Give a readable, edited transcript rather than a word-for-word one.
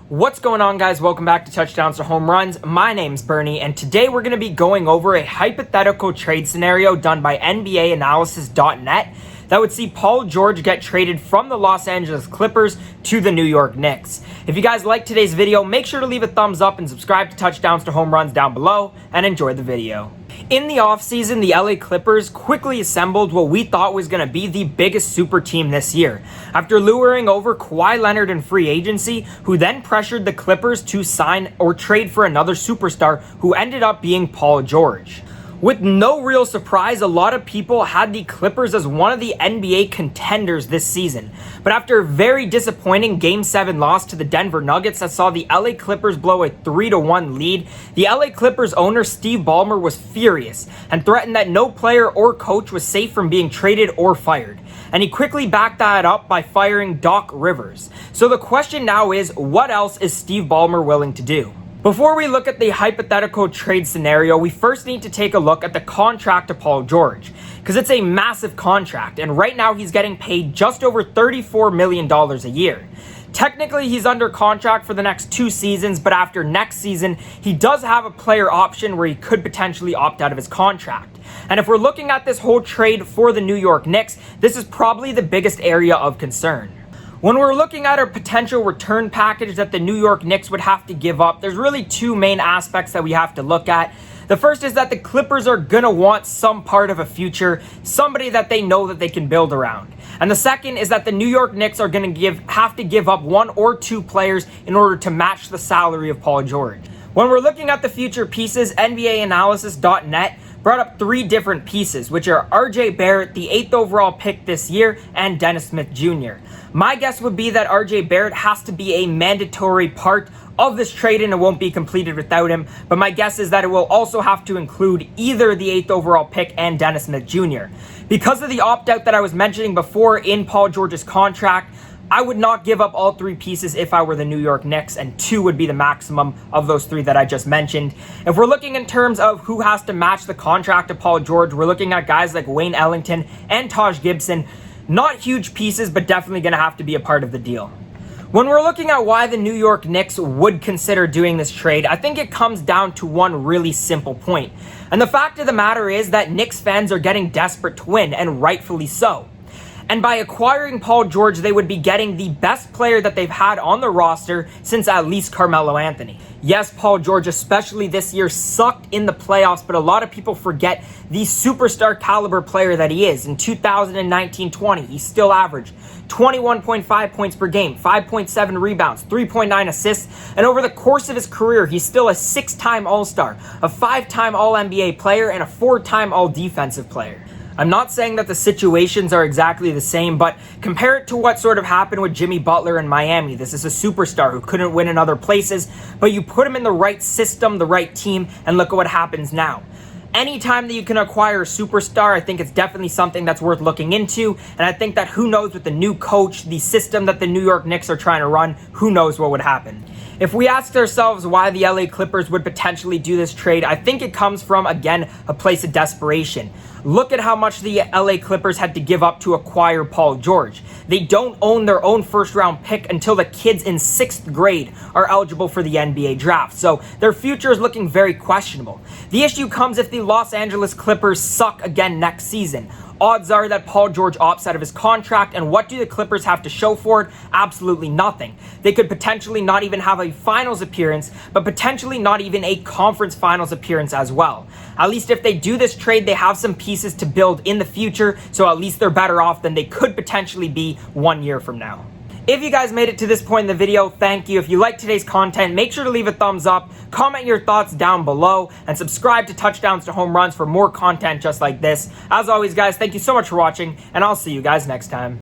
What's going on, guys? Welcome back to Touchdowns to Home Runs. My name's Bernie, and today we're going to be going over a hypothetical trade scenario done by NBAanalysis.net that would see Paul George get traded from the Los Angeles Clippers to the New York Knicks. If you guys like today's video, make sure to leave a thumbs up and subscribe to Touchdowns to Home Runs down below, and enjoy the video. In the offseason, the LA Clippers quickly assembled what we thought was going to be the biggest super team this year, after luring over Kawhi Leonard in free agency, who then pressured the Clippers to sign or trade for another superstar who ended up being Paul George. With no real surprise, a lot of people had the Clippers as one of the NBA contenders this season. But after a very disappointing Game 7 loss to the Denver Nuggets that saw the LA Clippers blow a 3-1 lead, the LA Clippers owner Steve Ballmer was furious and threatened that no player or coach was safe from being traded or fired. And he quickly backed that up by firing Doc Rivers. So the question now is, what else is Steve Ballmer willing to do? Before we look at the hypothetical trade scenario, we first need to take a look at the contract of Paul George, because it's a massive contract, and right now he's getting paid just over $34 million a year. Technically, he's under contract for the next 2 seasons, but after next season, he does have a player option where he could potentially opt out of his contract. And if we're looking at this whole trade for the New York Knicks, this is probably the biggest area of concern. When we're looking at a potential return package that the New York Knicks would have to give up, there's really 2 main aspects that we have to look at. The first is that the Clippers are going to want some part of a future, somebody that they know that they can build around. And the second is that the New York Knicks are going to have to give up 1 or 2 players in order to match the salary of Paul George. When we're looking at the future pieces, NBAanalysis.net brought up 3 different pieces, which are RJ Barrett, the 8th overall pick this year, and Dennis Smith Jr. My guess would be that RJ Barrett has to be a mandatory part of this trade and it won't be completed without him, but my guess is that it will also have to include either the 8th overall pick and Dennis Smith Jr. Because of the opt-out that I was mentioning before in Paul George's contract, I would not give up all 3 pieces if I were the New York Knicks, and 2 would be the maximum of those 3 that I just mentioned. If we're looking in terms of who has to match the contract of Paul George, we're looking at guys like Wayne Ellington and Taj Gibson. Not huge pieces, but definitely going to have to be a part of the deal. When we're looking at why the New York Knicks would consider doing this trade, I think it comes down to one really simple point. And the fact of the matter is that Knicks fans are getting desperate to win, and rightfully so. And by acquiring Paul George, they would be getting the best player that they've had on the roster since at least Carmelo Anthony. Yes, Paul George, especially this year, sucked in the playoffs, but a lot of people forget the superstar caliber player that he is. In 2019-20, he still averaged 21.5 points per game, 5.7 rebounds, 3.9 assists, and over the course of his career, he's still a 6-time All-Star, a 5-time All-NBA player, and a 4-time All-Defensive player. I'm not saying that the situations are exactly the same, but compare it to what sort of happened with Jimmy Butler in Miami. This is a superstar who couldn't win in other places, but you put him in the right system, the right team, and look at what happens now. Anytime that you can acquire a superstar, I think it's definitely something that's worth looking into, and I think that who knows with the new coach, the system that the New York Knicks are trying to run, who knows what would happen. If we asked ourselves why the LA Clippers would potentially do this trade, I think it comes from, again, a place of desperation. Look at how much the LA Clippers had to give up to acquire Paul George. They don't own their own first-round pick until the kids in 6th grade are eligible for the NBA draft, so their future is looking very questionable. The issue comes if the Los Angeles Clippers suck again next season. Odds are that Paul George opts out of his contract, and what do the Clippers have to show for it? Absolutely nothing. They could potentially not even have a finals appearance, but potentially not even a conference finals appearance as well. At least if they do this trade, they have some pieces to build in the future, so at least they're better off than they could potentially be 1 year from now. If you guys made it to this point in the video, thank you. If you liked today's content, make sure to leave a thumbs up, comment your thoughts down below, and subscribe to Touchdowns to Home Runs for more content just like this. As always, guys, thank you so much for watching, and I'll see you guys next time.